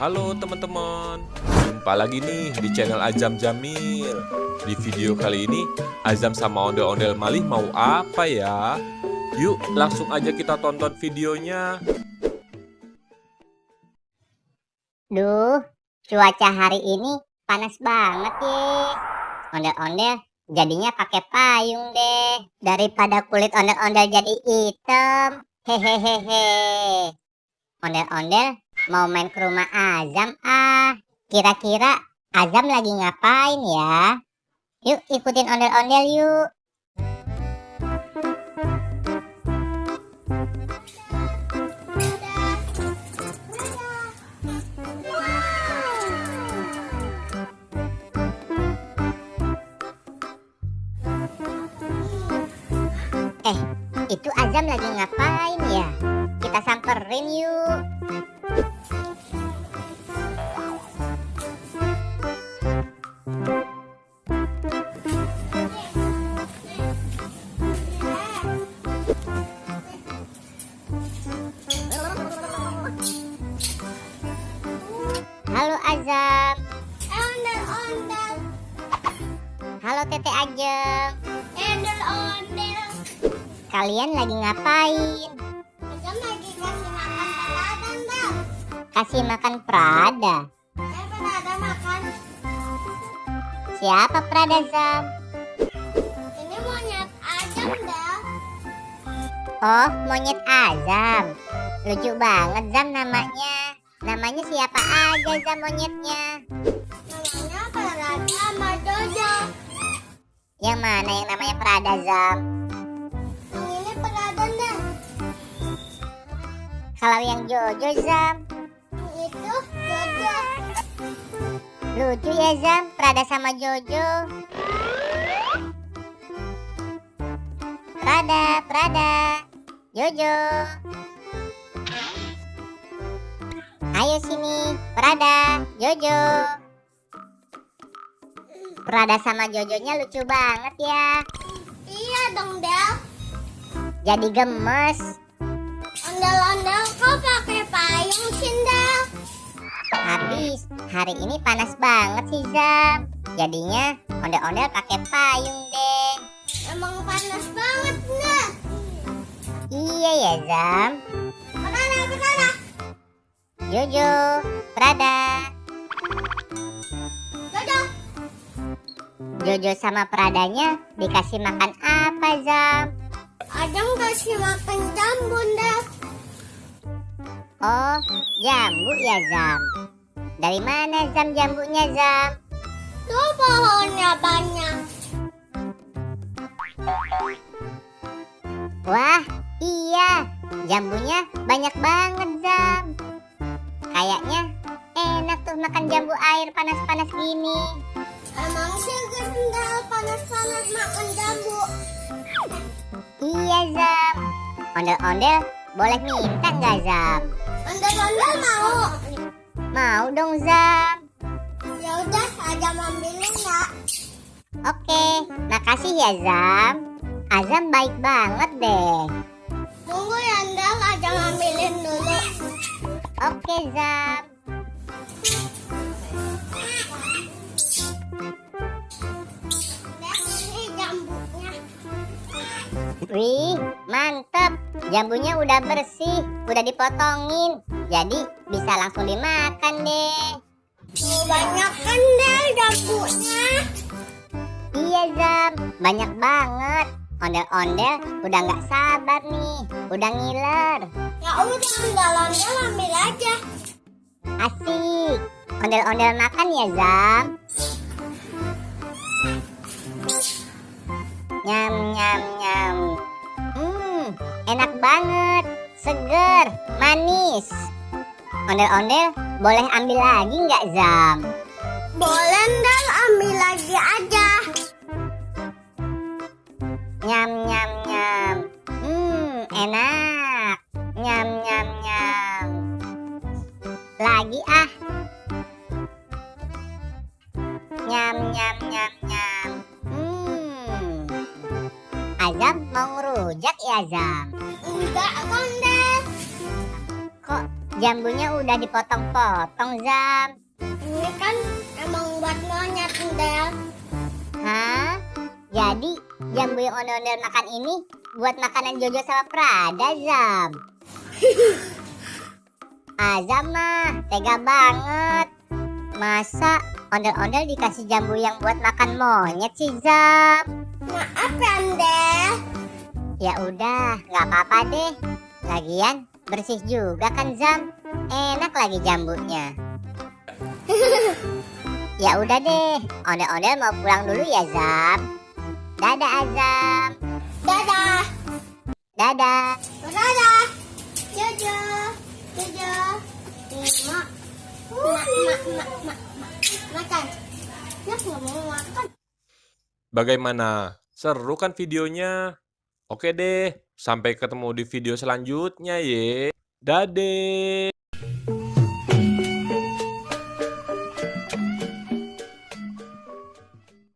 Halo teman-teman, jumpa lagi nih di channel Azam Jamil. Di video kali ini, Azam sama ondel-ondel Malih mau apa ya? Yuk langsung aja kita tonton videonya. Duh, cuaca hari ini panas banget ye. Ondel-ondel jadinya pakai payung deh. Daripada kulit ondel-ondel jadi hitam. Hehehehe. Ondel-ondel mau main ke rumah Azam ah. Kira-kira Azam lagi ngapain ya? Yuk ikutin ondel-ondel yuk. Itu Azam lagi ngapain ya? Kita samperin yuk. Halo Azam. Ondel-ondel, Halo Tete Ajeng. ondel-ondel. Kalian lagi ngapain? Azam lagi kasih makan peladan, Bang. Kasih makan Prada. Prada makan. Siapa Prada, Zam? Ini monyet Azam, Bang. Oh, monyet Azam. Lucu banget Zam namanya. Namanya siapa aja Zam monyetnya? Namanya Prada sama Jojo. Yang mana yang namanya Prada, Zam? Yang ini peladan, Bang. Kalau yang Jojo, Zam? Yang itu Jojo. Lucu ya Zam, Prada sama Jojo. Prada, Jojo. Ayo sini, Prada, Jojo. Prada sama Jojonya lucu banget ya. Iya dong, Del. Jadi gemes. Ondel-ondel kok pakai payung sih, Del? Habis hari ini panas banget sih Zam. Jadinya ondel-ondel pakai payung deh. Emang panas banget, Del. Iya ya Zam. Ke sana. Jojo, Prada. Jojo. Jojo sama Pradanya dikasih makan apa Zam? Azam kasih makan jambu, Del. Oh, jambu ya Zam. Dari mana Zam jambunya Zam? Tuh pohonnya banyak. Wah, iya. Jambunya banyak banget Zam. Kayaknya enak tuh makan jambu air panas-panas gini. Emang sih Del panas-panas makan jambu. Iya Zam. Ondel-ondel boleh minta nggak Zam? Ondel-ondel mau. Mau dong Zam. Ya udah, Azam ambilin ya. Oke, makasih ya Zam. Azam baik banget deh. Tunggu ya, Del, Azam ambilin dulu. Oke Zam. Del, ini jambunya. Wih, mantep. Jambunya udah bersih, udah dipotongin. Jadi bisa langsung dimakan deh. Banyak kan, Del, jambunya. Iya Zam, banyak banget. Ondel-ondel udah nggak sabar nih, udah ngiler. Ya udah, ondel-ondel ambil aja. Asik. Ondel-ondel makan ya Zam. Nyam nyam nyam. Enak banget, seger, manis. Ondel-ondel boleh ambil lagi nggak Zam? Boleh, Del, ambil lagi aja. Nyam nyam nyam. Enak. Nyam nyam nyam. Lagi ah. Nyam nyam nyam nyam. Azam mau ngerujak ya Zam? Enggak, kan, Del. Kok Jambunya udah dipotong-potong, Zam. Ini kan emang buat monyet, Ondel. Hah? Jadi jambu yang ondel-ondel makan ini buat makanan Jojo sama Prada, Zam. Azam mah tega banget. Masa ondel-ondel dikasih jambu yang buat makan monyet sih, Zam? Maaf ya, Ondel. Ya udah, nggak apa-apa deh. Lagian bersih juga kan, Zam. Enak lagi jambunya. Ya udah deh, ondel-ondel mau pulang dulu ya, Zam. Dadah, Azam. Dadah. Dadah. Dadah. Jojo. Jojo. Mak. Mak. Makan. Nak nggak mau makan. Bagaimana? Seru kan videonya? Oke deh, sampai ketemu di video selanjutnya ye. Dadah.